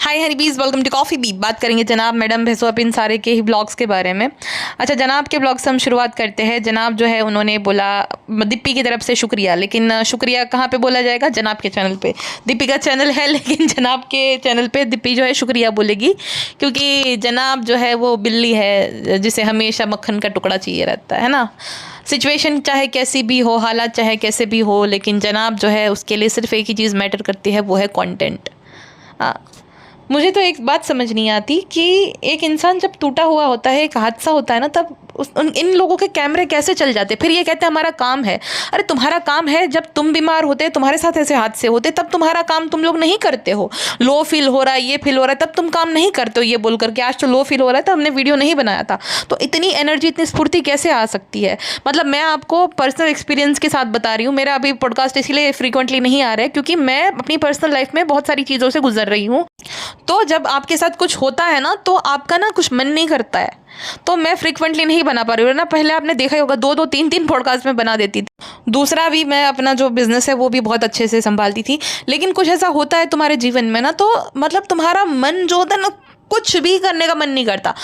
Hi honeybees, welcome to coffee bee. बात करेंगे जनाब मैडम भैंसुआ इन सारे के ही ब्लॉग्स के बारे में। अच्छा, जनाब के ब्लॉग से हम शुरुआत करते हैं। जनाब जो है उन्होंने बोला दीप्पी की तरफ से शुक्रिया, लेकिन शुक्रिया कहाँ पे बोला जाएगा? जनाब के चैनल पे। दीप्पी का चैनल है लेकिन जनाब के चैनल पे दीप्पी जो है शुक्रिया बोलेगी, क्योंकि जनाब जो है वो बिल्ली है जिसे हमेशा मक्खन का टुकड़ा चाहिए रहता है ना। सिचुएशन चाहे कैसी भी हो, हालात चाहे कैसे भी हो, लेकिन जनाब जो है उसके लिए सिर्फ एक ही चीज़ मैटर करती है, वो है कंटेंट। मुझे तो एक बात समझ नहीं आती कि एक इंसान जब टूटा हुआ होता है, एक हादसा होता है ना, तब इन लोगों के कैमरे कैसे चल जाते। फिर ये कहते हैं हमारा काम है। अरे तुम्हारा काम है, जब तुम बीमार होते, तुम्हारे साथ ऐसे हादसे होते, तब तुम्हारा काम तुम लोग नहीं करते हो। लो फील हो रहा है, ये फील हो रहा है, तब तुम काम नहीं करते हो ये बोल करके आज तो लो फील हो रहा है तो हमने वीडियो नहीं बनाया था। तो इतनी एनर्जी, इतनी स्फूर्ति कैसे आ सकती है? मतलब मैं आपको पर्सनल एक्सपीरियंस के साथ बता रही हूँ। मेरा अभी पॉडकास्ट इसलिए फ्रीक्वेंटली नहीं आ रहा है क्योंकि मैं अपनी पर्सनल लाइफ में बहुत सारी चीज़ों से गुजर रही हूँ। तो जब आपके साथ कुछ होता है ना, तो आपका ना कुछ मन नहीं करता है, तो मैं फ्रीक्वेंटली नहीं बना पा रही हूँ ना। पहले आपने देखा ही होगा, 2-2 3-3 पॉडकास्ट में बना देती थी। दूसरा भी, मैं अपना जो बिजनेस है वो भी बहुत अच्छे से संभालती थी। लेकिन कुछ ऐसा होता है तुम्हारे जीवन में ना, तो मतलब तुम्हारा मन जो होता है ना, कुछ भी करने का मन नहीं करता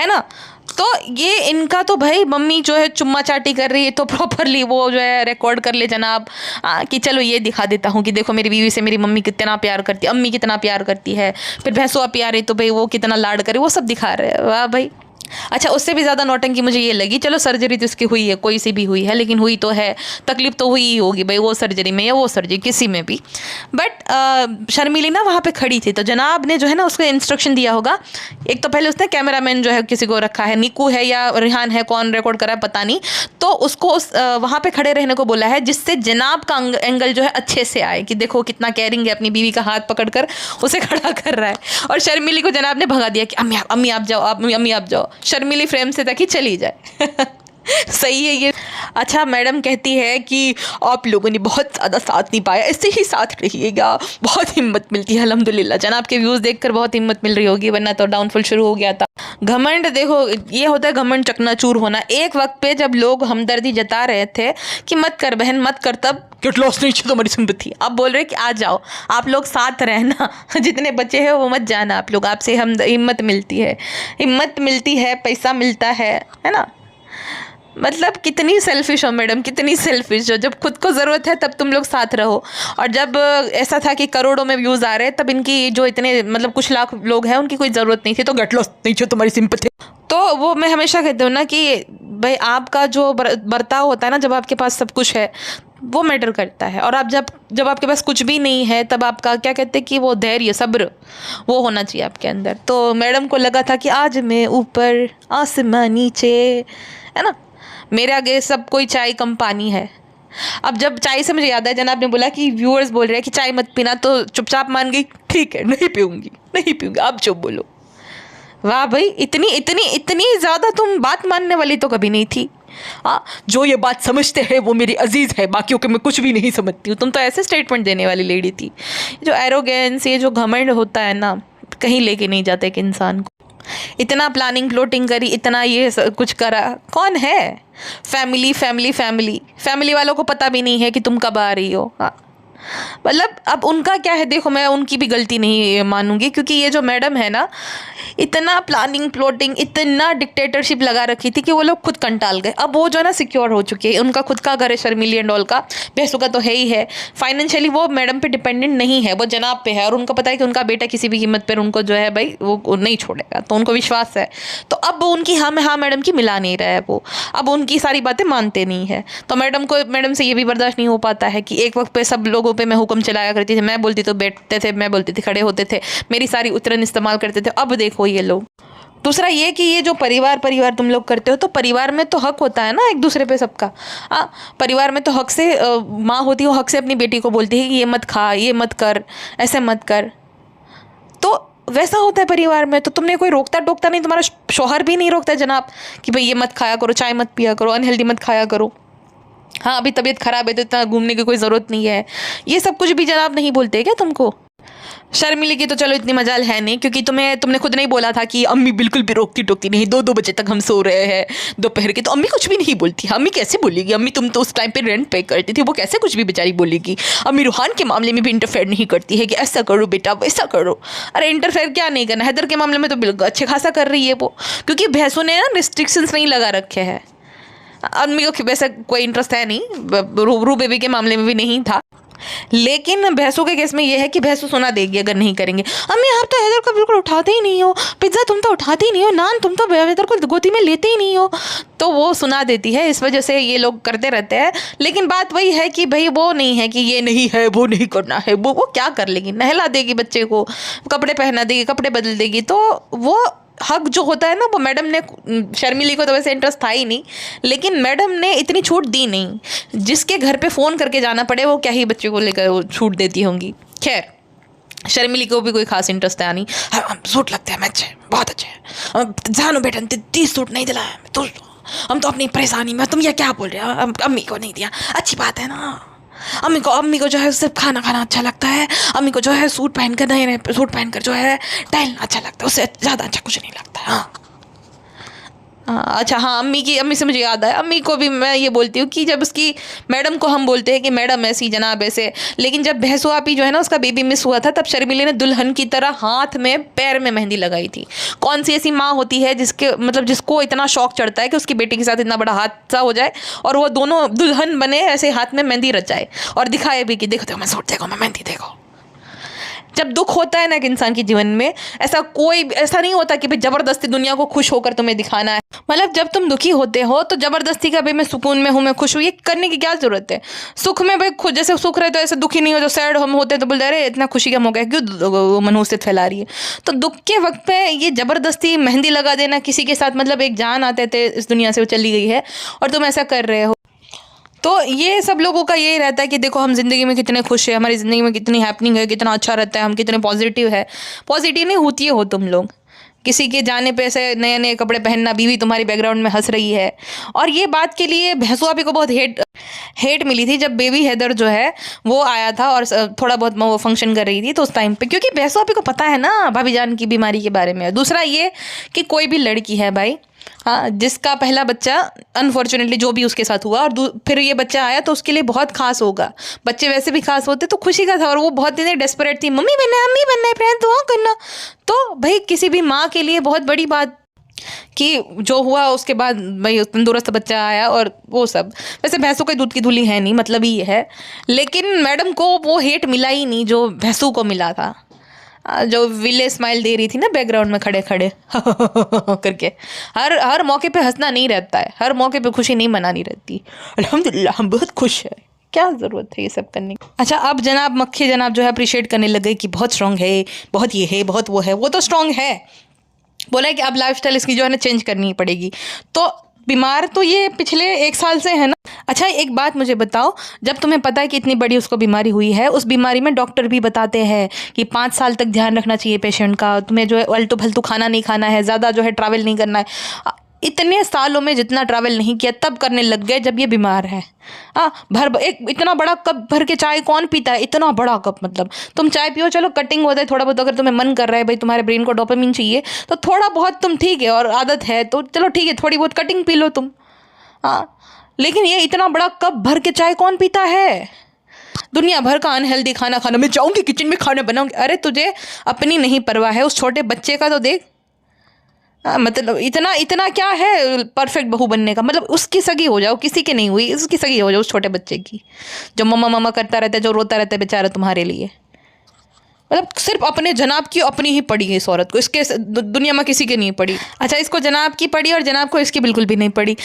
है ना। तो ये इनका तो भाई, मम्मी जो है चुम्मा चाटी कर रही है तो प्रॉपरली वो जो है रिकॉर्ड कर ले जनाब, कि चलो ये दिखा देता हूँ कि देखो मेरी बीवी से मेरी मम्मी कितना प्यार करती है, अम्मी कितना प्यार करती है। फिर भैंसुआ प्यार है तो भाई वो कितना लाड करे, वो सब दिखा रहे हैं। वाह भाई। अच्छा, उससे भी ज़्यादा नौटंकी मुझे ये लगी, चलो सर्जरी तो इसकी हुई है, कोई सी भी हुई है, लेकिन हुई तो है, तकलीफ तो हुई ही होगी भाई, वो सर्जरी में या वो सर्जरी किसी में भी। बट शर्मिली ना वहाँ पे खड़ी थी, तो जनाब ने जो है ना उसको इंस्ट्रक्शन दिया होगा। एक तो पहले उसने कैमरामैन जो है किसी को रखा है, निकू है या रिहान है, कौन रिकॉर्ड कर रहा है पता नहीं, तो उसको वहाँ पे खड़े रहने को बोला है, जिससे जनाब का एंगल जो है अच्छे से आए कि देखो कितना केयरिंग है, अपनी बीवी का हाथ पकड़कर उसे खड़ा कर रहा है। और शर्मिली को जनाब ने भगा दिया कि अम्मी आप जाओ, अम्मी आप जाओ। शर्मिली फ्रेम से ताकि चली जाए। सही है ये। अच्छा, मैडम कहती है कि आप लोगों ने बहुत ज़्यादा साथ नहीं पाया, इससे ही साथ रहिएगा, बहुत हिम्मत मिलती है। अल्हम्दुलिल्लाह, जनाब के व्यूज़ देखकर बहुत हिम्मत मिल रही होगी, वरना तो डाउनफॉल शुरू हो गया था। घमंड, देखो ये होता है घमंड, चकनाचूर होना। एक वक्त पे जब लोग हमदर्दी जता रहे थे कि मत कर बहन मत कर, तब गेट लॉस नहीं चाहिए तुम्हारी सिंपैथी। अब बोल रहे कि आ जाओ, आप लोग साथ रहना, जितने बच्चे हैं वो मत जाना आप लोग, आपसे हम हिम्मत मिलती है, हिम्मत मिलती है, पैसा मिलता है ना। मतलब कितनी सेल्फिश हो मैडम, कितनी सेल्फिश हो। जब खुद को ज़रूरत है तब तुम लोग साथ रहो, और जब ऐसा था कि करोड़ों में व्यूज़ आ रहे हैं, तब इनकी जो इतने मतलब कुछ लाख लोग हैं उनकी कोई ज़रूरत नहीं थी, तो गेट लॉस नहीं चाहिए तुम्हारी सिंपैथी। तो वो मैं हमेशा कहती हूँ ना कि भाई आपका जो बर्ताव होता है ना, जब आपके पास सब कुछ है वो मैटर करता है, और आप जब आपके पास कुछ भी नहीं है तब आपका क्या कहते हैं कि वो धैर्य, सब्र, वो होना चाहिए आपके अंदर। तो मैडम को लगा था कि आज मैं ऊपर आसमां नीचे, है ना, मेरे आगे सब कोई चाय कम पानी है। अब जब चाय से मुझे याद है, जनाब ने बोला कि व्यूअर्स बोल रहे हैं कि चाय मत पीना, तो चुपचाप मान गई, ठीक है नहीं पीऊँगी नहीं पीऊँगी, आप चुप बोलो। वाह भाई, इतनी इतनी इतनी ज़्यादा तुम बात मानने वाली तो कभी नहीं थी। जो ये बात समझते हैं वो मेरी अजीज़ है, बाकियों के मैं कुछ भी नहीं समझती हूँ। तुम तो ऐसे स्टेटमेंट देने वाली लेडी थी। जो एरोगेंस, ये जो घमंड होता है ना, कहीं लेके नहीं जाते एक इंसान को। इतना प्लानिंग प्लॉटिंग करी, इतना ये कुछ करा, कौन है? फैमिली फैमिली फैमिली फैमिली वालों को पता भी नहीं है कि तुम कब आ रही हो। मतलब अब उनका क्या है, देखो मैं उनकी भी गलती नहीं मानूंगी, क्योंकि ये जो मैडम है ना, इतना प्लानिंग प्लॉटिंग, इतना डिक्टेटरशिप लगा रखी थी कि वो लोग खुद कंटाल गए। अब वो जो है ना सिक्योर हो चुके हैं, उनका खुद का घर है, शर्मिली एंड ऑल का, भैंसू का तो है ही है। फाइनेंशियली वो मैडम पे डिपेंडेंट नहीं है, वो जनाब पे है, और उनको पता है कि उनका बेटा किसी भी कीमत पर उनको जो है भाई वो नहीं छोड़ेगा, तो उनको विश्वास है। तो अब वो उनकी हाँ में हाँ मैडम की मिला नहीं रहा है, वो अब उनकी सारी बातें मानते नहीं है। तो मैडम से ये भी बर्दाश्त नहीं हो पाता है कि एक वक्त पे सब लोगों पे मैं हुक्म चलाया करती थी, मैं बोलती तो बैठते थे, मैं बोलती थी खड़े होते थे, मेरी सारी उतरन इस्तेमाल करते थे। अब देखो ये लोग। दूसरा ये कि ये जो परिवार तुम लोग करते हो, तो परिवार में तो हक होता है ना एक दूसरे पे सबका। परिवार में तो हक से माँ होती है, वो हक से अपनी बेटी को बोलती है कि ये मत खा, ये मत कर, ऐसे मत कर। तो वैसा होता है परिवार में। तो तुमने कोई रोकता टोकता नहीं, तुम्हारा शौहर भी नहीं रोकता जनाब कि भाई ये मत खाया करो, चाय मत पिया करो, अनहेल्दी मत खाया करो। हाँ, अभी तबीयत खराब है तो इतना घूमने की कोई ज़रूरत नहीं है, ये सब कुछ भी जनाब नहीं बोलते क्या तुमको? शर्मिली की तो चलो इतनी मजाल है नहीं, क्योंकि तुमने खुद नहीं बोला था कि अम्मी बिल्कुल भी रोकती टोकती नहीं, 2-2 बजे तक हम सो रहे हैं दोपहर के, तो अम्मी कुछ भी नहीं बोलती। अम्मी कैसे बोलेगी? अम्मी तुम तो उस टाइम पे रेंट पे करती थी, वो कैसे कुछ भी बेचारी बोलेगी? अम्मी रूहान के मामले में भी इंटरफेयर नहीं करती है कि ऐसा करो बेटा वैसा करो। अरे इंटरफेयर क्या नहीं करना, हैदर के मामले में तो बिल्कुल अच्छे खासा कर रही है वो, क्योंकि भैंसों ने ना रिस्ट्रिक्शंस नहीं लगा रखे हैं। अम्मी को वैसे कोई इंटरेस्ट है नहीं, रू बेबी के मामले में भी नहीं था, लेकिन भैंसों के केस में ये है कि भैंसों सुना देगी अगर नहीं करेंगे। अम्मी आप तो हैदर को बिल्कुल उठाते ही नहीं हो, पिज्ज़ा तुम तो उठाते ही नहीं हो, नान तुम तो हैदर को गोदी में लेते ही नहीं हो, तो वो सुना देती है। इस वजह से ये लोग करते रहते हैं। लेकिन बात वही है कि भाई वो नहीं है कि ये नहीं है वो नहीं करना है, वो क्या कर लेगी? नहला देगी बच्चे को, कपड़े पहना देगी, कपड़े बदल देगी, तो वो हक जो होता है ना वो मैडम ने, शर्मिली को तो वैसे इंटरेस्ट था ही नहीं, लेकिन मैडम ने इतनी छूट दी नहीं। जिसके घर पे फ़ोन करके जाना पड़े वो क्या ही बच्चे को लेकर वो छूट देती होंगी। खैर शर्मिली को भी कोई खास इंटरेस्ट है नहीं। हम सूट लगते हैं अच्छे, बहुत अच्छे, जानो बेटा 30 सूट नहीं दिलाया तो हम तो अपनी परेशानी में, तुम ये क्या बोल रहे हो? अम्मी को नहीं दिया, अच्छी बात है ना। अम्मी को जो है सिर्फ खाना खाना अच्छा लगता है, अम्मी को जो है सूट पहनकर नए सूट पहनकर जो है टहलना अच्छा लगता है, उससे ज़्यादा अच्छा कुछ नहीं लगता है। हाँ अच्छा हाँ, अम्मी से मुझे याद आया, अम्मी को भी मैं ये बोलती हूँ कि जब उसकी मैडम को हम बोलते हैं कि मैडम ऐसी जनाब ऐसे, लेकिन जब भैंसो आपी जो है ना उसका बेबी मिस हुआ था, तब शर्मिली ने दुल्हन की तरह हाथ में पैर में मेहंदी लगाई थी। कौन सी ऐसी माँ होती है जिसको इतना शौक चढ़ता है कि उसकी बेटी के साथ इतना बड़ा हादसा हो जाए और वो दोनों दुल्हन बने, ऐसे हाथ में मेहंदी रचाए और दिखाए भी कि देखो मैं सूट देखो, मैं मेहंदी देखो। जब दुख होता है ना एक इंसान के जीवन में, ऐसा नहीं होता कि भाई जबरदस्ती दुनिया को खुश होकर तुम्हें दिखाना है। मतलब जब तुम दुखी होते हो तो जबरदस्ती का भाई मैं सुकून में हूँ, मैं खुश हूँ, ये करने की क्या जरूरत है? सुख में भाई खुद जैसे सुख रहे तो ऐसे दुखी नहीं हो, जो सैड हम होते तो बोलते अरे इतना खुशी का मौका है, क्यों मनहूसियत फैला रही है? तो दुख के वक्त पे ये जबरदस्ती मेहंदी लगा देना किसी के साथ, मतलब एक जान आते थे इस दुनिया से वो चली गई है और तुम ऐसा कर रहे हो, तो ये सब लोगों का यही रहता है कि देखो हम ज़िंदगी में कितने खुश हैं, हमारी ज़िंदगी में कितनी हैपनिंग है, कितना अच्छा रहता है, हम कितने पॉजिटिव है। पॉजिटिव नहीं होती हो तुम लोग, किसी के जाने पे ऐसे नए नए कपड़े पहनना, बीवी तुम्हारी बैकग्राउंड में हंस रही है। और ये बात के लिए भैंसो आपी को बहुत हेट मिली थी जब बेबी हैदर जो है वो आया था और थोड़ा बहुत वो फंक्शन कर रही थी तो उस टाइम पे, क्योंकि भैंसो आपी को पता है ना भाभी जान की बीमारी के बारे में। दूसरा ये कि कोई भी लड़की है भाई, हाँ, जिसका पहला बच्चा अनफॉर्चुनेटली जो भी उसके साथ हुआ और फिर ये बच्चा आया तो उसके लिए बहुत खास होगा। बच्चे वैसे भी खास होते तो खुशी का था, और वो बहुत इतनी डेस्परेट थी, मम्मी बनना है फ्रेंड दुआ करना। तो भाई किसी भी माँ के लिए बहुत बड़ी बात कि जो हुआ उसके बाद भाई तंदुरुस्त बच्चा आया और वो सब। वैसे भैंसों के दूध की धुली है नहीं, मतलब ही है, लेकिन मैडम को वो हेट मिला ही नहीं जो भैंसों को मिला था, जो विले स्माइल दे रही थी ना बैकग्राउंड में खड़े खड़े करके। हर मौके पे हंसना नहीं रहता है, हर मौके पे खुशी नहीं मनानी रहती। अल्हम्दुलिल्लाह हम बहुत खुश है, क्या ज़रूरत है ये सब करने की। अच्छा अब जनाब मक्खी जनाब जो है अप्रिशिएट करने लगे कि बहुत स्ट्रॉन्ग है, बहुत ये है, बहुत वो है। वो तो स्ट्रॉन्ग है, बोला है कि अब लाइफस्टाइल इसकी जो है ना चेंज करनी पड़ेगी। तो बीमार तो ये पिछले 1 साल से है ना। अच्छा एक बात मुझे बताओ, जब तुम्हें पता है कि इतनी बड़ी उसको बीमारी हुई है, उस बीमारी में डॉक्टर भी बताते हैं कि 5 साल तक ध्यान रखना चाहिए पेशेंट का, तुम्हें जो है अल्टू फल्तू खाना नहीं खाना है, ज़्यादा जो है ट्रैवल नहीं करना है। इतने सालों में जितना ट्रैवल नहीं किया तब करने लग गए जब ये बीमार है। एक इतना बड़ा कप भर के चाय कौन पीता है? इतना बड़ा कप, मतलब तुम चाय पियो, चलो कटिंग होता है थोड़ा बहुत, अगर तुम्हें मन कर रहा है भाई तुम्हारे ब्रेन को डोपामिन चाहिए तो थोड़ा बहुत तुम ठीक है, और आदत है तो चलो ठीक है थोड़ी बहुत कटिंग पी लो तुम। लेकिन ये इतना बड़ा कप भर के चाय कौन पीता है? दुनिया भर का अनहेल्दी खाना खाना, मैं जाऊँगी किचन में खाना बनाऊँगी। अरे तुझे अपनी नहीं परवाह है, उस छोटे बच्चे का तो देख। मतलब इतना क्या है परफेक्ट बहू बनने का? मतलब उसकी सगी हो जाओ, किसी की नहीं हुई, उसकी सगी हो जाओ उस छोटे बच्चे की, जो मम्मा मम्मा करता रहता है, जो रोता रहता है बेचारा तुम्हारे लिए। मतलब सिर्फ अपने जनाब की अपनी ही पड़ी है इस औरत को, इसके दुनिया में किसी की नहीं पड़ी। अच्छा इसको जनाब की पड़ी और जनाब को इसकी बिल्कुल भी नहीं पड़ी।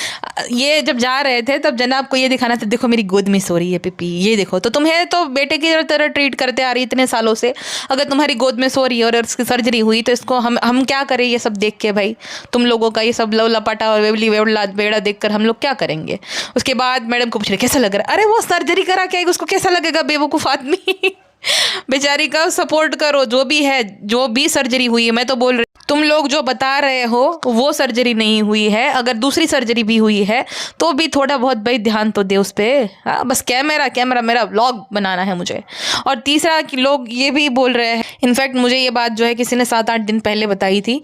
ये जब जा रहे थे तब जनाब को ये दिखाना था, देखो मेरी गोद में सो रही है पिपी, ये देखो। तो तुम्हें तो बेटे की तरह ट्रीट करते आ रही इतने सालों से, अगर तुम्हारी गोद में सो रही है और इसकी सर्जरी हुई तो इसको हम क्या करें? ये सब देख के भाई तुम लोगों का ये सब लव लपाटा और वेवली वेवला बेड़ा देख कर हम लोग क्या करेंगे? उसके बाद मैडम को पूछ रहे कैसा लग रहा है? अरे वो सर्जरी करा के आएगी, उसको कैसा लगेगा बेवकूफ़ आदमी। बेचारी का सपोर्ट करो, जो भी है, जो भी सर्जरी हुई है। मैं तो बोल रही तुम लोग जो बता रहे हो वो सर्जरी नहीं हुई है, अगर दूसरी सर्जरी भी हुई है तो भी थोड़ा बहुत भाई ध्यान तो दे उस पर। हाँ, बस कैमरा कैमरा, मेरा व्लॉग बनाना है मुझे। और तीसरा कि लोग ये भी बोल रहे हैं, इनफैक्ट मुझे ये बात जो है किसी ने 7-8 दिन पहले बताई थी,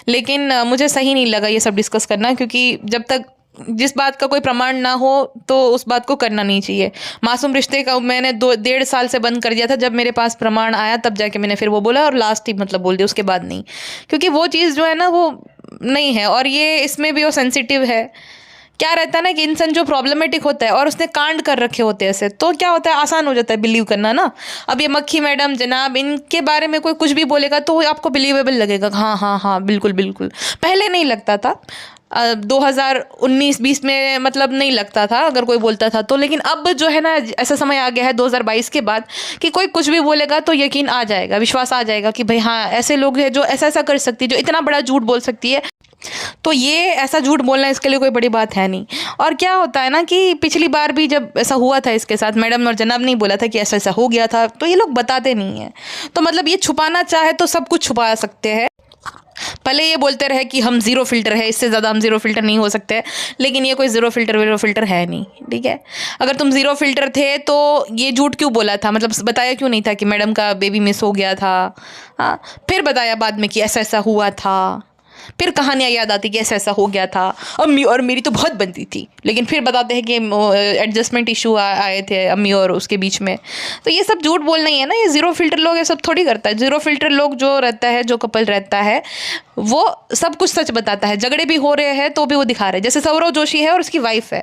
लेकिन मुझे सही नहीं लगा ये सब डिस्कस करना, क्योंकि जब तक जिस बात का कोई प्रमाण ना हो तो उस बात को करना नहीं चाहिए। मासूम रिश्ते का मैंने 2-1.5 साल से बंद कर दिया था, जब मेरे पास प्रमाण आया तब जाके मैंने फिर वो बोला, और लास्ट ही मतलब बोल दिया, उसके बाद नहीं, क्योंकि वो चीज़ जो है ना वो नहीं है। और ये इसमें भी वो सेंसिटिव है। क्या रहता है ना कि इंसान जो प्रॉब्लमेटिक होता है और उसने कांड कर रखे होते हैं ऐसे, तो क्या होता है, आसान हो जाता है बिलीव करना ना। अब ये मक्खी मैडम जनाब, इनके बारे में कोई कुछ भी बोलेगा तो आपको बिलीवेबल लगेगा, हाँ हाँ हाँ बिल्कुल बिल्कुल। पहले नहीं लगता था, 2019-20 में मतलब नहीं लगता था अगर कोई बोलता था तो, लेकिन अब जो है ना ऐसा समय आ गया है 2022 के बाद कि कोई कुछ भी बोलेगा तो यकीन आ जाएगा, विश्वास आ जाएगा कि भाई हाँ ऐसे लोग हैं जो ऐसा ऐसा कर सकती है, जो इतना बड़ा झूठ बोल सकती है। तो ये ऐसा झूठ बोलना इसके लिए कोई बड़ी बात है नहीं। और क्या होता है ना कि पिछली बार भी जब ऐसा हुआ था इसके साथ, मैडम और जनाब ने बोला था कि ऐसा ऐसा हो गया था, तो ये लोग बताते नहीं हैं। तो मतलब ये छुपाना चाहे तो सब कुछ छुपा सकते हैं। पहले ये बोलते रहे कि हम ज़ीरो फिल्टर है, इससे ज़्यादा हम ज़ीरो फिल्टर नहीं हो सकते, लेकिन ये कोई ज़ीरो फिल्टर है नहीं, ठीक है। अगर तुम ज़ीरो फिल्टर थे तो ये झूठ क्यों बोला था, मतलब बताया क्यों नहीं था कि मैडम का बेबी मिस हो गया था। हाँ, फिर बताया बाद में कि ऐसा ऐसा हुआ था, फिर कहानियाँ याद आती कि ऐसा ऐसा हो गया था, अम्मी और मेरी तो बहुत बनती थी, लेकिन फिर बताते हैं कि एडजस्टमेंट इशू आए थे अम्मी और उसके बीच में। तो ये सब झूठ बोलना ही है ना, ये ज़ीरो फिल्टर लोग ये सब थोड़ी करता है। ज़ीरो फिल्टर लोग जो रहता है, जो कपल रहता है, वो सब कुछ सच बताता है। झगड़े भी हो रहे हैं तो भी वो दिखा रहे हैं, जैसे सौरव जोशी है और उसकी वाइफ है।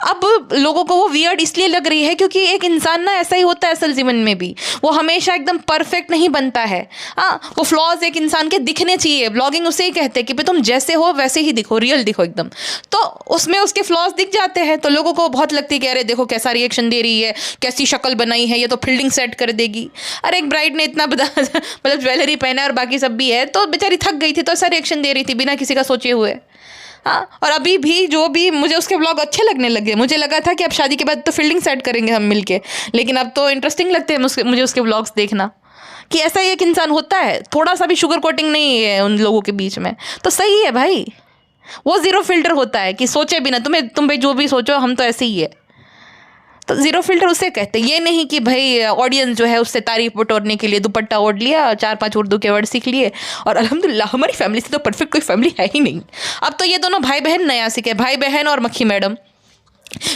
अब लोगों को वो वियर्ड इसलिए लग रही है क्योंकि एक इंसान ना ऐसा ही होता है असल जीवन में भी, वो हमेशा एकदम परफेक्ट नहीं बनता है। हाँ, वो फ्लॉज एक इंसान के दिखने चाहिए, ब्लॉगिंग उसे ही कहते हैं कि भाई तुम जैसे हो वैसे ही दिखो, रियल दिखो एकदम। तो उसमें उसके फ्लॉज दिख जाते हैं, तो लोगों को बहुत लगती है कि अरे देखो कैसा रिएक्शन दे रही है, कैसी शक्ल बनाई है, ये तो फील्डिंग सेट कर देगी। अरे एक ब्राइड ने इतना मतलब ज्वेलरी पहना और बाकी सब भी है, तो बेचारी थक गई थी तो ऐसा रिएक्शन दे रही थी बिना किसी का सोचे हुए। हाँ, और अभी भी जो भी मुझे उसके ब्लॉग अच्छे लगने लगे, मुझे लगा था कि अब शादी के बाद तो फील्डिंग सेट करेंगे हम मिलके, लेकिन अब तो इंटरेस्टिंग लगते हैं मुझे उसके ब्लॉग्स देखना, कि ऐसा ही एक इंसान होता है, थोड़ा सा भी शुगर कोटिंग नहीं है उन लोगों के बीच में। तो सही है भाई, वो ज़ीरो फिल्टर होता है कि सोचे बिना तुम भाई जो भी सोचो हम तो ऐसे ही है। तो ज़ीरो फिल्टर उसे कहते हैं, ये नहीं कि भाई ऑडियंस जो है उससे तारीफ बटोरने के लिए दुपट्टा ओढ़ लिया, 4-5 उर्दू के वर्ड सीख लिए और अल्हम्दुलिल्लाह हमारी फैमिली से तो परफेक्ट कोई फैमिली है ही नहीं। अब तो ये दोनों भाई बहन नया सीखे, भाई बहन और मक्खी मैडम,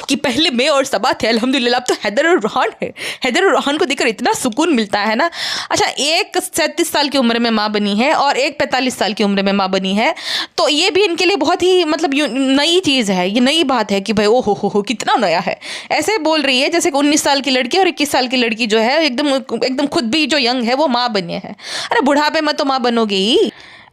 कि पहले मैं और सबा थे, अल्हम्दुलिल्लाह अब तो हैदर और रोहान है। हैदर और रोहान को देखकर इतना सुकून मिलता है ना। अच्छा, एक 37 साल की उम्र में माँ बनी है और एक 45 साल की उम्र में माँ बनी है, तो ये भी इनके लिए बहुत ही मतलब नई चीज़ है, ये नई बात है कि भाई ओ हो कितना नया है। ऐसे बोल रही है जैसे कि 19 साल की लड़की और 21 साल की लड़की जो है एकदम खुद भी जो यंग है वो माँ बने हैं। अरे बुढ़ापे में तो माँ बनोगी ही,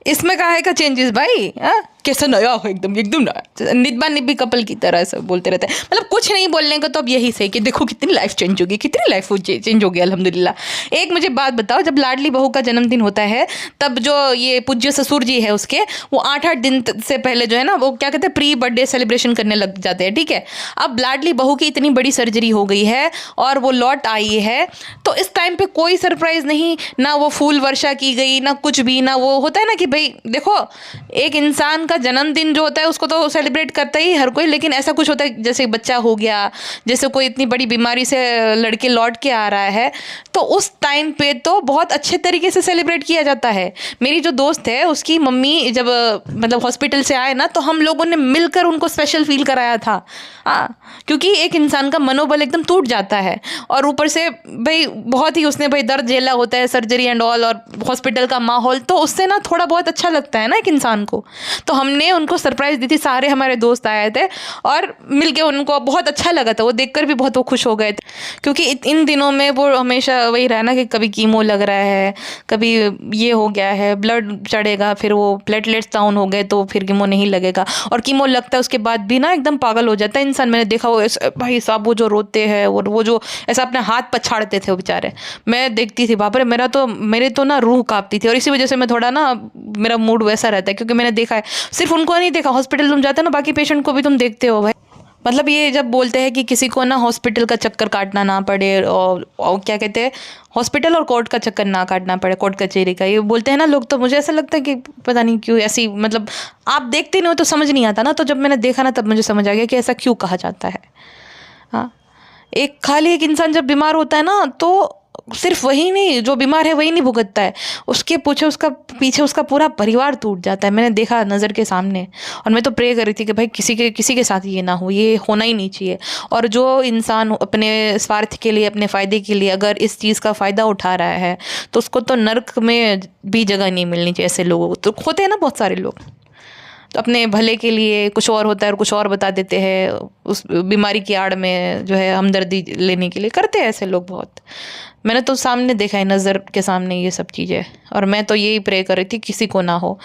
इसमें कहा है का चेंजेस भाई। हाँ, कैसा नया हो, एकदम नया, निब्बा निब्बी कपल की तरह सब बोलते रहते हैं। मतलब कुछ नहीं बोलने को तो अब यही सही कि देखो कितनी लाइफ चेंज होगी, कितनी लाइफ चेंज हो गई अल्हम्दुलिल्लाह। एक मुझे बात बताओ, जब लाडली बहू का जन्मदिन होता है तब जो ये पूज्य ससुर जी है उसके, वो 8-8 दिन से पहले जो है ना वो क्या कहते हैं प्री बर्थडे सेलिब्रेशन करने लग जाते हैं, ठीक है। अब लाडली बहू की इतनी बड़ी सर्जरी हो गई है और वो लौट आई है, तो इस टाइम पे कोई सरप्राइज नहीं, ना वो फूल वर्षा की गई, ना कुछ भी, ना वो होता है ना कि भाई देखो एक इंसान का जन्मदिन जो होता है उसको तो सेलिब्रेट करता ही हर कोई, लेकिन ऐसा कुछ होता है जैसे बच्चा हो गया, जैसे कोई इतनी बड़ी बीमारी से लड़के लौट के आ रहा है, तो उस टाइम पे तो बहुत अच्छे तरीके से सेलिब्रेट किया जाता है। मेरी जो दोस्त है उसकी मम्मी जब मतलब हॉस्पिटल से आए ना, तो हम लोगों ने मिलकर उनको स्पेशल फील कराया था। हाँ, क्योंकि एक इंसान का मनोबल एकदम टूट जाता है, और ऊपर से भाई बहुत ही उसने भाई दर्द झेला होता है, सर्जरी एंड ऑल, और हॉस्पिटल का माहौल, तो उससे ना थोड़ा बहुत अच्छा लगता है ना एक इंसान को। तो हमने उनको सरप्राइज़ दी थी, सारे हमारे दोस्त आए थे और मिलके उनको बहुत अच्छा लगा था, वो देखकर भी बहुत वो खुश हो गए थे। क्योंकि इन दिनों में वो हमेशा वही रहा ना कि कभी कीमो लग रहा है, कभी ये हो गया है, ब्लड चढ़ेगा, फिर वो प्लेटलेट्स डाउन हो गए तो फिर कीमो नहीं लगेगा, और कीमो लगता है उसके बाद भी ना एकदम पागल हो जाता है इंसान। मैंने देखा वो भाई साहब वो जो रोते हैं और वो जो ऐसा अपने हाथ पछाड़ते थे वो बेचारे, मैं देखती थी बाप रे, मेरे तो ना रूह कांपती थी। और इसी वजह से मैं थोड़ा ना मेरा मूड वैसा रहता है, क्योंकि मैंने देखा है, सिर्फ उनको नहीं देखा, हॉस्पिटल तुम जाते हो ना बाकी पेशेंट को भी तुम देखते हो भाई, मतलब ये जब बोलते हैं कि किसी को ना हॉस्पिटल का चक्कर काटना ना पड़े, और क्या कहते हैं, हॉस्पिटल और कोर्ट का चक्कर ना काटना पड़े, कोर्ट कचहरी का, ये बोलते हैं ना लोग, तो मुझे ऐसा लगता है कि पता नहीं क्यों ऐसी, मतलब आप देखते नहीं हो तो समझ नहीं आता ना, तो जब मैंने देखा ना तब मुझे समझ आ गया कि ऐसा क्यों कहा जाता है। हाँ, एक खाली एक इंसान जब बीमार होता है ना तो सिर्फ वही नहीं, जो बीमार है वही नहीं भुगतता है, उसके पीछे उसका पूरा परिवार टूट जाता है। मैंने देखा नज़र के सामने, और मैं तो प्रे कर रही थी कि भाई किसी के साथ ये ना हो, ये होना ही नहीं चाहिए। और जो इंसान अपने स्वार्थ के लिए, अपने फ़ायदे के लिए अगर इस चीज़ का फ़ायदा उठा रहा है तो उसको तो नर्क में भी जगह नहीं मिलनी चाहिए। ऐसे लोगों तो होते हैं ना बहुत सारे लोग, तो अपने भले के लिए कुछ और होता है और कुछ और बता देते हैं, उस बीमारी की आड़ में जो है हमदर्दी लेने के लिए करते हैं ऐसे लोग बहुत। मैंने तो सामने देखा है, नज़र के सामने ये सब चीज़ें, और मैं तो यही प्रे कर रही थी किसी को ना हो।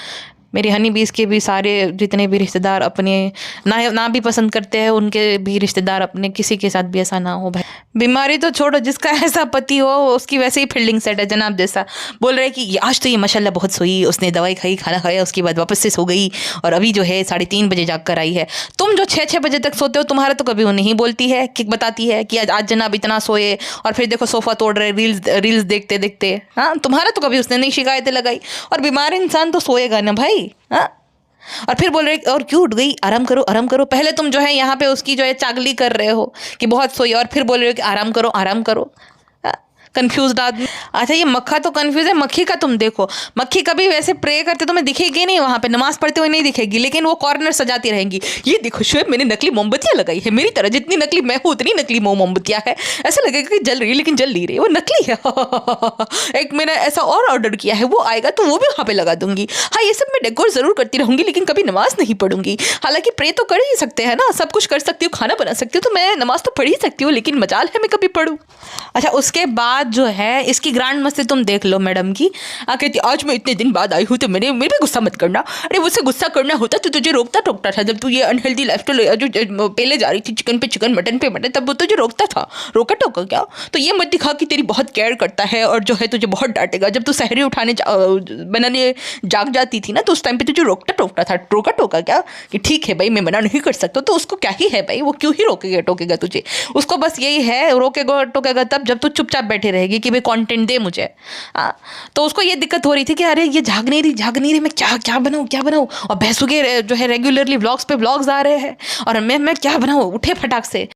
मेरी हनी बीस के भी सारे जितने भी रिश्तेदार अपने ना भी पसंद करते हैं, उनके भी रिश्तेदार अपने, किसी के साथ भी ऐसा ना हो भाई। बीमारी तो छोड़ो, जिसका ऐसा पति हो उसकी वैसे ही फील्डिंग सेट है। जनाब जैसा बोल रहे हैं कि आज तो ये माशाल्लाह बहुत सोई, उसने दवाई खाई, खाना खाया, उसके बाद वापस से सो गई, और अभी जो है 3:30 बजे जाग कर आई है। तुम जो 6 बजे तक सोते हो, तुम्हारा तो कभी वो नहीं बोलती है कि बताती है कि आज जनाब इतना सोए, और फिर देखो सोफ़ा तोड़ रहे रील्स देखते देखते। हाँ, तुम्हारा तो कभी उसने नहीं शिकायतें लगाई। और बीमार इंसान तो सोएगा ना भाई। हाँ, और फिर बोल रहे और क्यों उठ गई, आराम करो आराम करो। पहले तुम जो है यहाँ पे उसकी जो है चागली कर रहे हो कि बहुत सोई, और फिर बोल रहे हो कि आराम करो आराम करो। कंफ्यूज आदमी। अच्छा, ये मक्खा तो कंफ्यूज है, मक्खी का तुम देखो, मक्खी कभी वैसे प्रे करते तुम्हें दिखेगी नहीं, वहां पे नमाज पढ़ते हुए नहीं दिखेगी, लेकिन वो कॉर्नर सजाती रहेंगी। ये देखो शुएब, मैंने नकली मोमबत्तियां लगाई है, मेरी तरह जितनी नकली मैं हूँ उतनी नकली मोमबत्तियां है। ऐसा लगेगा कि जल रही है लेकिन जल नहीं रही, वो नकली है। एक मैंने ऐसा और ऑर्डर किया है, वो आएगा तो वो भी वहां पे लगा दूंगी। हाँ, ये सब मैं डेकोर जरूर करती रहूंगी, लेकिन कभी नमाज नहीं पढ़ूंगी। हालांकि प्रे तो कर ही सकते हैं ना, सब कुछ कर सकती हूँ, खाना बना सकती हूँ, तो मैं नमाज तो पढ़ ही सकती हूँ, लेकिन मजाल है मैं कभी पढ़ूँ। अच्छा, उसके बाद जो है इसकी ग्रांड मस्ती तुम देख लो मैडम की। कहती आज मैं इतने दिन बाद आई हूँ तो मेरे पे गुस्सा मत करना। अरे मुझसे गुस्सा करना होता तो तुझे रोकता टोकता था, जब तू ये अनहेल्दी लाइफस्टाइल जो पहले जा रही थी, चिकन पे चिकन, मटन पे मटन, तब वो तुझे रोकता था। रोका टोका क्या? तो ये मत दिखा कि तेरी बहुत केयर करता है और जो है तुझे बहुत डांटेगा। जब तू सहरी उठाने बनाने जाग जाती थी ना, तो उस टाइम पे तुझे रोकता टोकता था। रोका टोका क्या कि ठीक है भाई मैं मना नहीं कर सकता, तो उसको क्या ही है भाई, वो क्यों ही रोकेगा टोकेगा तुझे। उसको बस यही है, रोकेगा टोकेगा तब जब तू चुपचाप बैठे रहेगी कि भाई कंटेंट दे मुझे। तो उसको ये दिक्कत हो रही थी कि अरे ये जाग नहीं रही, मैं क्या बनाऊँ। और भैंसू के जो है रेगुलरली व्लॉग्स पे व्लॉग्स आ रहे हैं, और मैं क्या बनाऊँ, उठे फटाक से।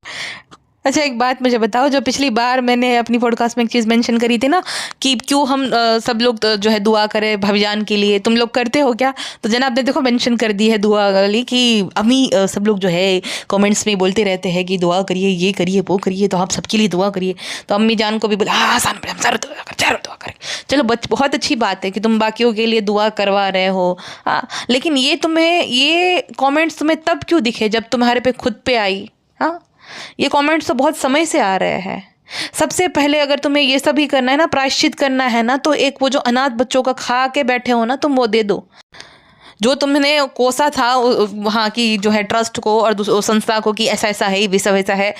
अच्छा, एक बात मुझे बताओ, जो पिछली बार मैंने अपनी पॉडकास्ट में एक चीज़ मेंशन करी थी ना कि क्यों हम सब लोग तो जो है दुआ करें भाईजान के लिए, तुम लोग करते हो क्या? तो जनाब ने देखो मेंशन कर दी है दुआ वाली कि अम्मी सब लोग जो है कमेंट्स में बोलते रहते हैं कि दुआ करिए, ये करिए, वो करिए, तो आप सबके लिए दुआ करिए। तो अम्मी जान को भी बोला आसान दुआ करें। चलो बहुत अच्छी बात है कि तुम बाकियों के लिए दुआ करवा रहे हो। हाँ, लेकिन ये कॉमेंट्स तुम्हें तब क्यों दिखे जब तुम्हारे पे खुद पे आई? हाँ, ये कमेंट्स तो बहुत समय से आ रहे हैं। सबसे पहले अगर तुम्हें ये सब ही करना है ना, प्रायश्चित करना है ना, तो एक वो जो अनाथ बच्चों का खा के बैठे हो ना, तुम वो दे दो जो तुमने कोसा था वहाँ की जो है ट्रस्ट को और संस्था को कि ऐसा ऐसा है, वैसा वैसा है।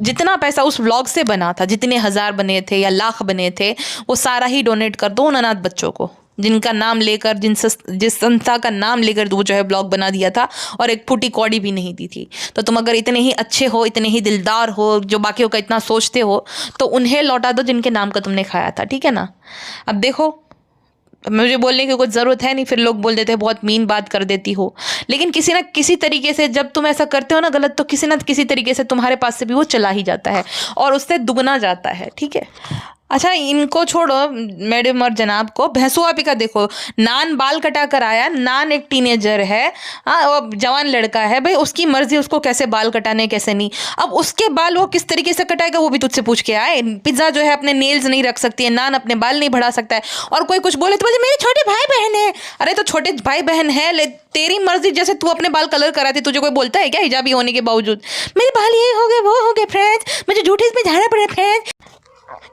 जितना पैसा उस व्लॉग से बना था, जितने 1000 बने थे या लाख बने थे, वो सारा ही डोनेट कर दो उन अनाथ बच्चों को जिनका नाम लेकर, जिस संस्था का नाम लेकर वो जो है ब्लॉग बना दिया था और एक फूटी कौड़ी भी नहीं दी थी। तो तुम अगर इतने ही अच्छे हो, इतने ही दिलदार हो, जो बाकियों का इतना सोचते हो, तो उन्हें लौटा दो जिनके नाम का तुमने खाया था, ठीक है ना? अब देखो, मुझे बोलने की कुछ ज़रूरत है नहीं, फिर लोग बोल देते हैं बहुत मीन बात कर देती हो, लेकिन किसी ना किसी तरीके से जब तुम ऐसा करते हो ना गलत, तो किसी ना किसी तरीके से तुम्हारे पास से भी वो चला ही जाता है और उससे दुगना जाता है, ठीक है? अच्छा, इनको छोड़ो मैडम और जनाब को, भैंसुआ भी का देखो, नान बाल कटा कर आया। नान एक टीनेजर है, हाँ, वो जवान लड़का है भाई, उसकी मर्जी उसको कैसे बाल कटाने कैसे नहीं। अब उसके बाल वो किस तरीके से कटाएगा वो भी तुझसे पूछ के आए। पिज्जा जो है अपने नेल्स नहीं रख सकती है, नान अपने बाल नहीं बढ़ा सकता है, और कोई कुछ बोले तो बोले मेरे छोटे भाई बहन है। अरे तो छोटे भाई बहन है, तेरी मर्जी, जैसे तू अपने बाल कलर कराती, तुझे कोई बोलता है क्या हिजाबी होने के बावजूद? मेरे बाल ये हो गए वो हो गए फ्रेंड्स, मुझे झूठे इसमें झाड़ना पड़ा फ्रेंड्स,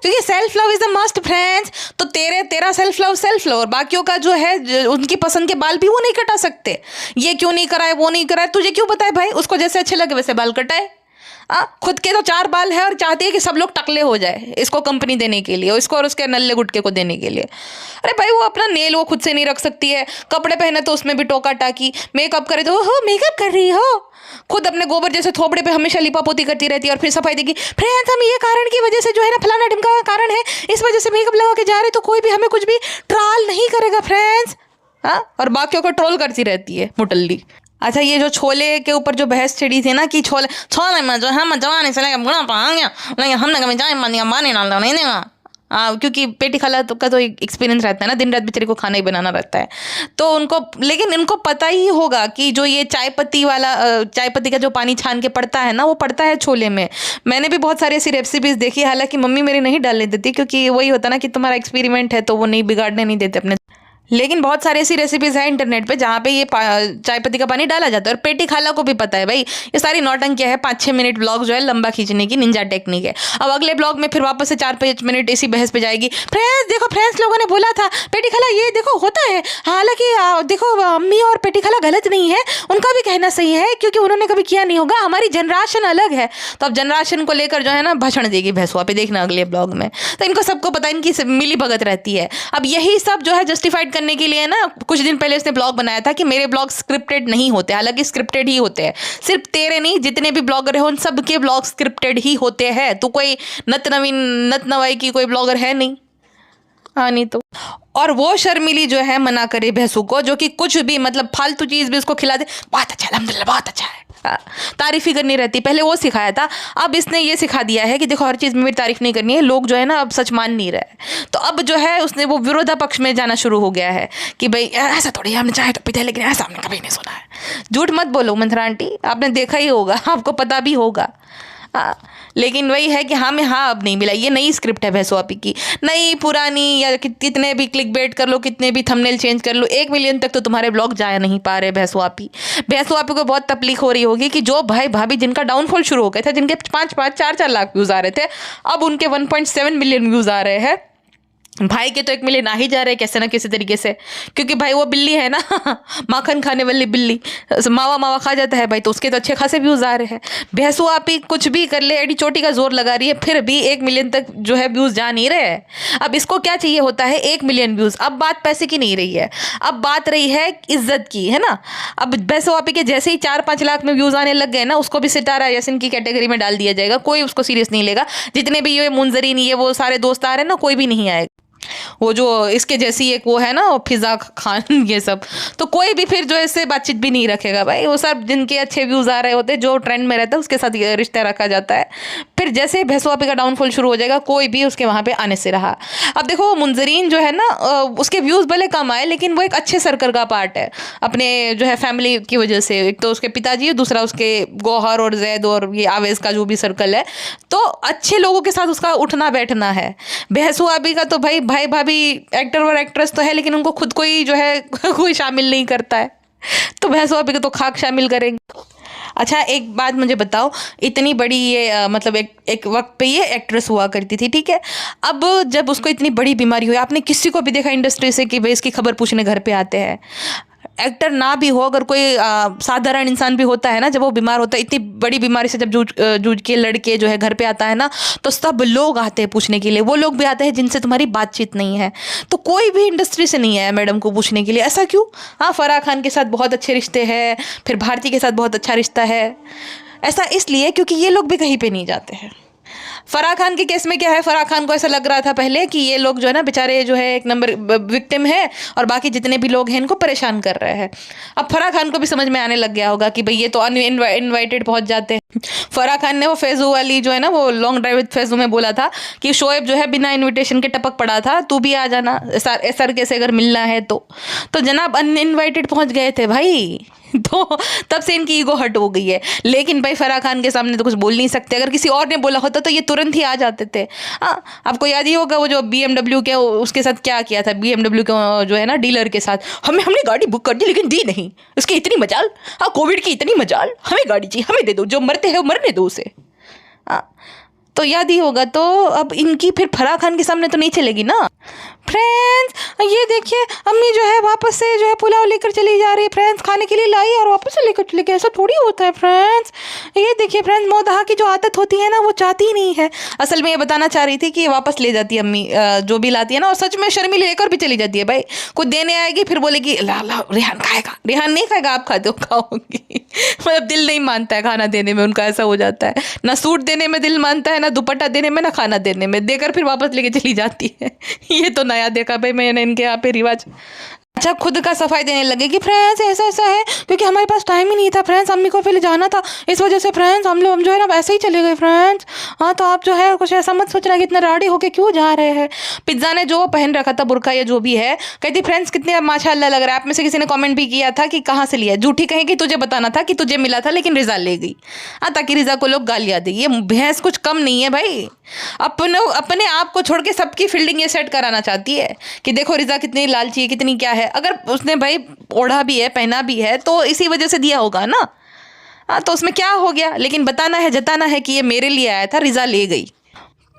क्योंकि self love is a must friends. तो तेरा सेल्फ लव और बाकियों का जो है उनकी पसंद के बाल भी वो नहीं कटा सकते। ये क्यों नहीं कराए, वो नहीं कराए, तुझे क्यों बताए भाई? उसको जैसे अच्छे लगे वैसे बाल कटाए। खुद के तो 4 बाल है और चाहती है कि सब लोग टकले हो जाए इसको कंपनी देने के लिए, इसको और उसके नल्ले गुटके को देने के लिए। अरे भाई वो अपना नेल वो खुद से नहीं रख सकती है, कपड़े पहने तो उसमें भी टोका टाकी, मेकअप करे तो हो मेकअप कर रही हो, खुद अपने गोबर जैसे थोबड़े पे हमेशा लिपापोती करती रहती है और फिर सफाई देगी, फ्रेंड्स हम ये कारण की वजह से जो है ना फलाना ढिमका का कारण है, इस वजह से मेकअप लगा के जा रहे तो कोई भी हमें कुछ भी ट्रोल नहीं करेगा फ्रेंड्स। और बाकियों को ट्रोल करती रहती है मुटल्ली। अच्छा ये जो छोले के ऊपर जो बहस छिड़ी थी ना कि छोले छोले में जो है जवानी से लेकर बुढ़ापा आ गया, लेकिन हमने कभी चाय मान दिया माने डाल दो नहीं देगा। क्योंकि पेटी खाला का तो एक्सपीरियंस रहता है ना, दिन रात बेचारे को खाना ही बनाना रहता है तो उनको, लेकिन इनको पता ही होगा कि जो ये चाय पत्ती का जो पानी छान के पड़ता है ना वो पड़ता है छोले में। मैंने भी बहुत सारी ऐसी रेसिपीज देखी, हालांकि मम्मी मेरी नहीं डालने देती क्योंकि वही होता ना कि तुम्हारा एक्सपेरिमेंट है तो वो नहीं बिगाड़ने नहीं देते अपने, लेकिन बहुत सारी ऐसी रेसिपीज हैं इंटरनेट पे जहाँ पे ये चाय पत्ती का पानी डाला जाता है। और पेटी खाला को भी पता है भाई ये सारी नौटंकियाँ है, 5-6 मिनट ब्लॉग जो है लंबा खींचने की निंजा टेक्निक है। अब अगले ब्लॉग में फिर वापस से 4-5 मिनट इसी बहस पे जाएगी, फ्रेंड्स देखो फ्रेंड्स लोगों ने बोला था पेटी खाला ये देखो होता है, हालांकि देखो अम्मी और पेटी खाला गलत नहीं है, उनका भी कहना सही है क्योंकि उन्होंने कभी किया नहीं होगा, हमारी जनरेशन अलग है। तो अब जनरेशन को लेकर जो है ना भाषण देगी भैंसुआ पे, देखना अगले ब्लॉग में। तो इनको सबको पता है, इनकी मिली भगत रहती है। अब यही सब जो है जस्टिफाइड करने के लिए ना कुछ दिन पहले उसने ब्लॉग बनाया था कि मेरे ब्लॉग स्क्रिप्टेड नहीं होते, हालांकि स्क्रिप्टेड ही होते हैं। सिर्फ तेरे नहीं, जितने भी ब्लॉगर हैं उन सबके ब्लॉग स्क्रिप्टेड ही होते हैं। तो कोई नत नवाई की कोई ब्लॉगर है नहीं, हाँ नहीं तो। और वो शर्मिली जो है मना करे भैंसू को, जो कि कुछ भी मतलब फालतू चीज़ भी उसको खिला दे, बहुत अच्छा अल्हम्दुलिल्लाह बहुत अच्छा है, तारीफ ही करनी रहती। पहले वो सिखाया था, अब इसने ये सिखा दिया है कि देखो हर चीज़ में मेरी तारीफ नहीं करनी है, लोग जो है ना अब सच मान नहीं रहे। तो अब जो है उसने वो विरोधा पक्ष में जाना शुरू हो गया है कि भाई ऐसा थोड़ी हमने चाहे तो पीते, लेकिन ऐसा हमने कभी नहीं सुना है। झूठ मत बोलो मंथरा आंटी, आपने देखा ही होगा, आपको पता भी होगा। लेकिन वही है कि हमें अब नहीं मिला, ये नई स्क्रिप्ट है भैंसो आपी की, नई पुरानी या कितने भी क्लिक बेट कर लो, कितने भी थंबनेल चेंज कर लो, 1 मिलियन तक तो तुम्हारे ब्लॉग जा नहीं पा रहे भैंसो आपी को बहुत तकलीफ हो रही होगी कि जो भाई भाभी जिनका डाउनफॉल शुरू हो गया था, जिनके 5-5 4-4 लाख व्यूज़ आ रहे थे, अब उनके 1.7 मिलियन व्यूज़ आ रहे हैं। भाई के तो 1 मिलियन आ ही जा रहे हैं कैसे ना किसी तरीके से, क्योंकि भाई वो बिल्ली है ना माखन खाने वाली बिल्ली, मावा खा जाता है भाई, तो उसके तो अच्छे खासे व्यूज़ आ रहे हैं। भैंसू आप ही कुछ भी कर ले, एडी चोटी का जोर लगा रही है, फिर भी 1 मिलियन तक जो है व्यूज़ जा नहीं रहे हैं। अब इसको क्या चाहिए होता है 1 मिलियन व्यूज़। अब बात पैसे की नहीं रही है, अब बात रही है इज्जत की, है ना। अब भैंसू आप ही के जैसे ही 4-5 लाख में व्यूज़ आने लग गए ना, उसको भी सितारा यासिन की कैटेगरी में डाल दिया जाएगा, कोई उसको सीरियस नहीं लेगा। जितने भी ये मुंजरीन ये वो सारे दोस्त आ रहे हैं ना, कोई भी नहीं आएगा। वो जो इसके जैसी एक वो है ना फिजा खान, ये सब तो कोई भी फिर जो इससे बातचीत भी नहीं रखेगा भाई। वो सब जिनके अच्छे व्यूज़ आ रहे होते हैं, जो ट्रेंड में रहता है उसके साथ रिश्ता रखा जाता है। फिर जैसे भैंसो आपी का डाउनफॉल शुरू हो जाएगा, कोई भी उसके वहाँ पे आने से रहा। अब देखो मुंजरीन जो है ना, उसके व्यूज़ भले कम आए, लेकिन वो एक अच्छे सर्कल का पार्ट है अपने जो है फैमिली की वजह से। एक तो उसके पिताजी, दूसरा उसके गौहर और जैद और ये आवेज़ का जो भी सर्कल है, तो अच्छे लोगों के साथ उसका उठना बैठना है। भैंसो आपी का तो भाई भाभी एक्टर और एक्ट्रेस तो है, लेकिन उनको खुद को ही जो है कोई शामिल नहीं करता है, तो भैंसो आपी को तो खाक शामिल करेंगे। अच्छा एक बात मुझे बताओ, इतनी बड़ी ये मतलब एक वक्त पे ये एक्ट्रेस हुआ करती थी, ठीक है। अब जब उसको इतनी बड़ी बीमारी हुई, आपने किसी को भी देखा इंडस्ट्री से कि भाई इसकी खबर पूछने घर पे आते हैं? एक्टर ना भी हो, अगर कोई साधारण इंसान भी होता है ना, जब वो बीमार होता है, इतनी बड़ी बीमारी से जब जूझ के लड़के जो है घर पे आता है ना, तो सब लोग आते हैं पूछने के लिए। वो लोग भी आते हैं जिनसे तुम्हारी बातचीत नहीं है, तो कोई भी इंडस्ट्री से नहीं आया मैडम को पूछने के लिए। ऐसा क्यों? हाँ, फराह खान के साथ बहुत अच्छे रिश्ते हैं, फिर भारती के साथ बहुत अच्छा रिश्ता है। ऐसा इसलिए क्योंकि ये लोग भी कहीं पर नहीं जाते हैं। फराह खान के केस में क्या है, फराह खान को ऐसा लग रहा था पहले कि ये लोग जो है ना बेचारे जो है एक नंबर विक्टिम है, और बाकी जितने भी लोग हैं इनको परेशान कर रहे हैं। अब फराह खान को भी समझ में आने लग गया होगा कि भाई ये तो इनवाइटेड पहुंच जाते हैं। फराह खान ने वो फैजू वाली जो है ना, वो लॉन्ग ड्राइव विद फैजू में बोला था कि शोएब जो है बिना इन्विटेशन के टपक पड़ा था, तू भी आ जाना सर कैसे अगर मिलना है तो जनाब अनइनवाइटेड पहुंच गए थे भाई। तो तब से इनकी ईगो हट हो गई है। लेकिन भाई फराह खान के सामने तो कुछ बोल नहीं सकते, अगर किसी और ने बोला होता तो ये तुरंत ही आ जाते थे। हाँ, आपको याद ही होगा वो जो BMW के उसके साथ क्या किया था, BMW के जो है ना डीलर के साथ, हमने गाड़ी बुक कर दी लेकिन दी नहीं, उसकी इतनी मजाल, हाँ कोविड की इतनी मजाल, हमें गाड़ी चाहिए, हमें दे दो, जो मरते हैं मरने दो उसे। हाँ, तो याद ही होगा। तो अब इनकी फिर फराह खान के सामने तो नहीं चलेगी ना। फ्रेंड्स ये देखिए अम्मी जो है वापस से जो है पुलाव लेकर चली जा रही है फ्रेंड्स, खाने के लिए लाई और वापस से लेकर चली गई, ऐसा थोड़ी होता है फ्रेंड्स। ये देखिए फ्रेंड्स मोदहा की जो आदत होती है ना वो चाहती ही नहीं है। असल में ये बताना चाह रही थी कि ये वापस ले जाती है अम्मी जो भी लाती है ना, और सच में शर्मिली लेकर भी चली जाती है भाई। कुछ देने आएगी फिर बोलेगी ला ला रेहान खाएगा, रेहान नहीं खाएगा, आप खाते हो खाओगी। मतलब दिल नहीं मानता है खाना देने में उनका, ऐसा हो जाता है। ना सूट देने में दिल मानता है, ना दुपट्टा देने में, ना खाना देने में, देकर फिर वापस लेके चली जाती है। ये तो नया देखा भाई मैंने इनके यहाँ पे रिवाज। अच्छा खुद का सफाई देने लगे कि फ्रेंड्स ऐसा ऐसा है क्योंकि हमारे पास टाइम ही नहीं था फ्रेंड्स, अम्मी को पहले जाना था, इस वजह से फ्रेंड्स हम जो है ना वैसे ही चले गए फ्रेंड्स। हाँ तो आप जो है कुछ ऐसा मत सोचना कि इतना राड़ी होके क्यों जा रहे हैं। पिज्ज़ा ने जो पहन रखा था बुरका या जो भी है, कहती फ्रेंड्स कितने माशाल्लाह लग रहा है। आप में से किसी ने कमेंट भी किया था कि कहाँ से लिया, झूठी कहें कि तुझे बताना था कि तुझे मिला था लेकिन रिजा ले गई। हाँ ताकि रिजा को लोग गालियाँ दे। ये भैंस कुछ कम नहीं है भाई, अपने आप को छोड़ के सबकी फील्डिंग ये सेट कराना चाहती है कि देखो रिजा कितनी लालची है, कितनी क्या है। अगर उसने भाई ओढ़ा भी है पहना भी है तो इसी वजह से दिया होगा ना। हाँ तो उसमें क्या हो गया, लेकिन बताना है जताना है कि ये मेरे लिए आया था, रिजा ले गई।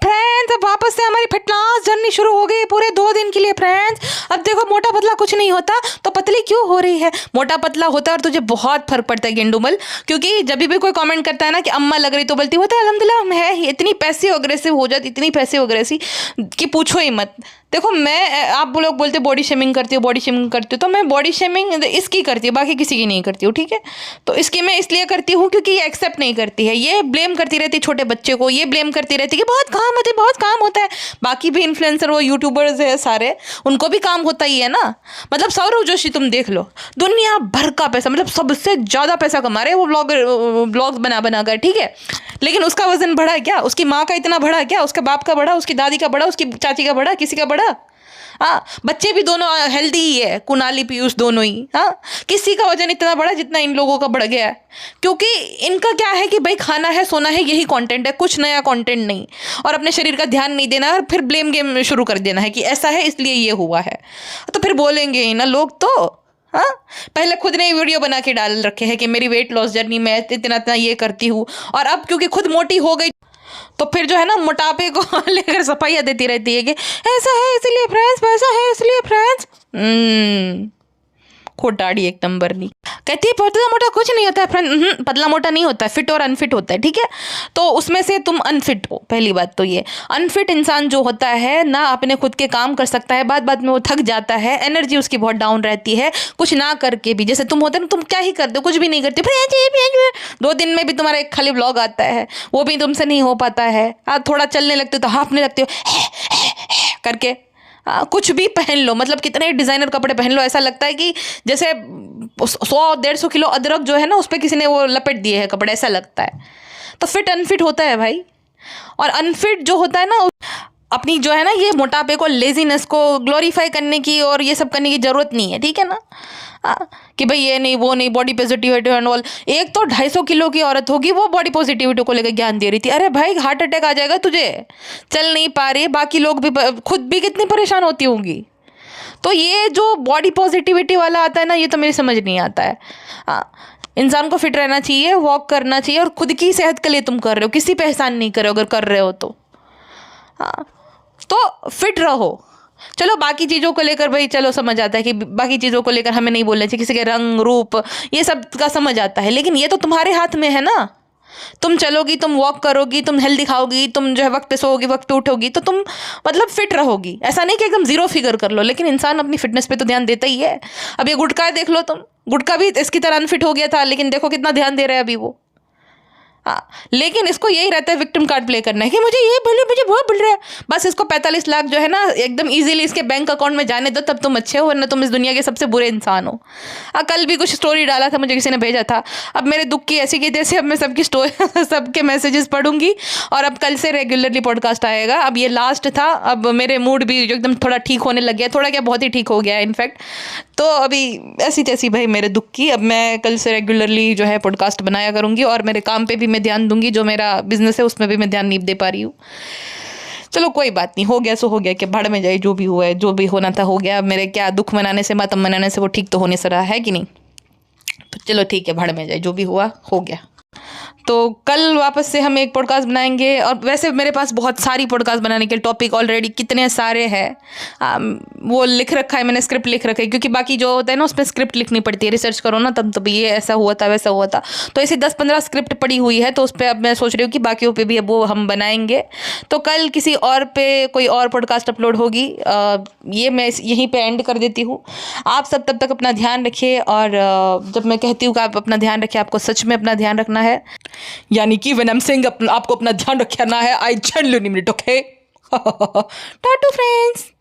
फ्रेंड्स अब वापस से हमारी फिटनेस जर्नी शुरू हो गई पूरे 2 दिन के लिए फ्रेंड्स। अब देखो मोटा पतला कुछ नहीं होता तो पतली क्यों हो रही है, मोटा पतला होता है और तुझे बहुत फर्क पड़ता है गेंडूमल। क्योंकि जब भी कोई कमेंट करता है ना कि अम्मा लग रही तो बोलती होता है अल्हम्दुलिल्लाह हम है ही। इतनी पैसिव अग्रेसिव हो जाती, इतनी पैसिव अग्रेसिव कि पूछो ही मत। देखो मैं आप लोग बोलते बॉडी शेमिंग करती हो, बॉडी शेमिंग करती हो, तो मैं बॉडी शेमिंग इसकी करती हूँ, बाकी किसी की नहीं करती हूँ, ठीक है। तो इसकी मैं इसलिए करती हूँ क्योंकि ये एक्सेप्ट नहीं करती है, ये ब्लेम करती रहती छोटे बच्चे को, ये ब्लेम करती रहती कि बहुत काम होते बहुत काम होता है। बाकी भी इन्फ्लुएंसर वो यूट्यूबर्स है सारे, उनको भी काम होता ही है ना। मतलब सौरव जोशी तुम देख लो, दुनिया भर का पैसा, मतलब सबसे ज़्यादा पैसा कमा रहे हैं वो ब्लॉग्स बना बना कर, ठीक है। लेकिन उसका वजन बढ़ा है क्या, उसकी माँ का इतना बढ़ा क्या, उसके बाप का बढ़ा, उसकी दादी का बढ़ा, उसकी चाची का बढ़ा, किसी का बढ़ा। हाँ बच्चे भी दोनों हेल्दी ही है, कुनाली पीयूष दोनों ही। हाँ किसी का वजन इतना बढ़ा जितना इन लोगों का बढ़ गया है, क्योंकि इनका क्या है कि भाई खाना है सोना है यही कंटेंट है, कुछ नया कंटेंट नहीं। और अपने शरीर का ध्यान नहीं देना और फिर ब्लेम गेम शुरू कर देना है कि ऐसा है इसलिए ये हुआ है। तो फिर बोलेंगे ही ना लोग तो। हाँ पहले खुद ने वीडियो बना के डाल रखे हैं कि मेरी वेट लॉस जर्नी में इतना इतना ये करती हूँ, और अब क्योंकि खुद मोटी हो गई तो फिर जो है ना मोटापे को लेकर सफाइयाँ देती रहती है कि ऐसा है इसलिए फ्रेंड्स, वैसा है इसलिए फ्रेंड्स। खोटाड़ी एक नंबर नहीं। कहती है पतला मोटा कुछ नहीं होता है फ्रेंड, पतला मोटा नहीं होता है, फिट और अनफिट होता है, ठीक है। तो उसमें से तुम अनफिट हो, पहली बात तो ये। अनफिट इंसान जो होता है ना अपने खुद के काम कर सकता है, बाद बाद में वो थक जाता है, एनर्जी उसकी बहुत डाउन रहती है, कुछ ना करके भी। जैसे तुम होते ना, तुम क्या ही करते हो, कुछ भी नहीं करते, 2 दिन में भी तुम्हारा एक खाली व्लॉग आता है, वो भी तुमसे नहीं हो पाता है। थोड़ा चलने लगते हो तो हाँफने लगते हो करके। कुछ भी पहन लो, मतलब कितने डिज़ाइनर कपड़े पहन लो, ऐसा लगता है कि जैसे 100-150 किलो अदरक जो है ना उस पर किसी ने वो लपेट दिए हैं कपड़े, ऐसा लगता है। तो फिट अनफिट होता है भाई। और अनफिट जो होता है ना, अपनी जो है ना ये मोटापे को, लेजीनेस को ग्लोरीफाई करने की और ये सब करने की ज़रूरत नहीं है, ठीक है ना। कि भाई ये नहीं वो नहीं, बॉडी पॉजिटिविटी एंड ऑल। एक तो 250 किलो की औरत होगी वो बॉडी पॉजिटिविटी को लेकर ज्ञान दे रही थी। अरे भाई हार्ट अटैक आ जाएगा तुझे, चल नहीं पा रही, बाकी लोग भी खुद भी कितनी परेशान होती होंगी। तो ये जो बॉडी पॉजिटिविटी वाला आता है ना, ये तो मेरी समझ नहीं आता है। इंसान को फिट रहना चाहिए, वॉक करना चाहिए, और खुद की सेहत के लिए तुम कर रहे हो, किसी पे एहसान नहीं करे अगर कर रहे हो तो। हाँ तो फिट रहो। चलो बाकी चीज़ों को लेकर भाई चलो समझ आता है कि बाकी चीज़ों को लेकर हमें नहीं बोलना चाहिए, किसी के रंग रूप ये सब का समझ आता है, लेकिन ये तो तुम्हारे हाथ में है ना। तुम चलोगी, तुम वॉक करोगी, तुम हेल्दी खाओगी, तुम जो है वक्त पे सोओगी, वक्त पे उठोगी, तो तुम मतलब फिट रहोगी। ऐसा नहीं कि एकदम जीरो फिगर कर लो, लेकिन इंसान अपनी फिटनेस पे तो ध्यान देता ही है। अब ये गुटखा देख लो तुम, गुटखा भी इसकी तरह अनफिट हो गया था, लेकिन देखो कितना ध्यान दे रहा है अभी वो। हाँ लेकिन इसको यही रहता है विक्टिम कार्ड प्ले करना है कि मुझे ये बोले, मुझे वो बोल रहा है। बस इसको 45 लाख जो है ना एकदम इजीली इसके बैंक अकाउंट में जाने दो, तब तुम अच्छे हो, वरना तुम इस दुनिया के सबसे बुरे इंसान हो। कल भी कुछ स्टोरी डाला था, मुझे किसी ने भेजा था। अब मेरे दुख की ऐसी की तैसी, अब मैं सबकी स्टोरी सबके मैसेजेस पढ़ूंगी, और अब कल से रेगुलरली पॉडकास्ट आएगा। अब ये लास्ट था, अब मेरे मूड भी एकदम थोड़ा ठीक होने लग गया, थोड़ा क्या बहुत ही ठीक हो गया है इनफैक्ट। तो अभी ऐसी तैसी भाई मेरे दुख की, अब मैं कल से रेगुलरली जो है पॉडकास्ट बनाया करूँगी, और मेरे काम पे भी मैं ध्यान दूंगी, जो मेरा बिजनेस है उसमें भी मैं ध्यान नहीं दे पा रही हूँ। चलो कोई बात नहीं, हो गया सो हो गया, कि भाड़ में जाए, जो भी हुआ है, जो भी होना था हो गया। मेरे क्या दुख मनाने से मातम मनाने से वो ठीक तो होने से रहा है कि नहीं। तो चलो ठीक है, भाड़ में जाए, जो भी हुआ हो गया। तो कल वापस से हम एक पॉडकास्ट बनाएंगे। और वैसे मेरे पास बहुत सारी पॉडकास्ट बनाने के टॉपिक ऑलरेडी कितने सारे हैं, वो लिख रखा है मैंने, स्क्रिप्ट लिख रखा है, क्योंकि बाकी जो होता है ना उसमें स्क्रिप्ट लिखनी पड़ती है, रिसर्च करो ना तब ये ऐसा हुआ था वैसा हुआ था। तो ऐसी 10-15 स्क्रिप्ट पड़ी हुई है, तो उस पर अब मैं सोच रही हूँ कि बाकियों पे भी अब वो हम बनाएंगे। तो कल किसी और पे कोई और पॉडकास्ट अपलोड होगी। ये मैं यहीं पे एंड कर देती हूँ। आप सब तब तक अपना ध्यान रखिए, और जब मैं कहती हूँ कि आप अपना ध्यान रखिए, आपको सच में अपना ध्यान रखना है, यानी कि व्हेन आई एम सेइंग आपको अपना ध्यान रखना है, I genuinely mean it, okay. टाटू friends.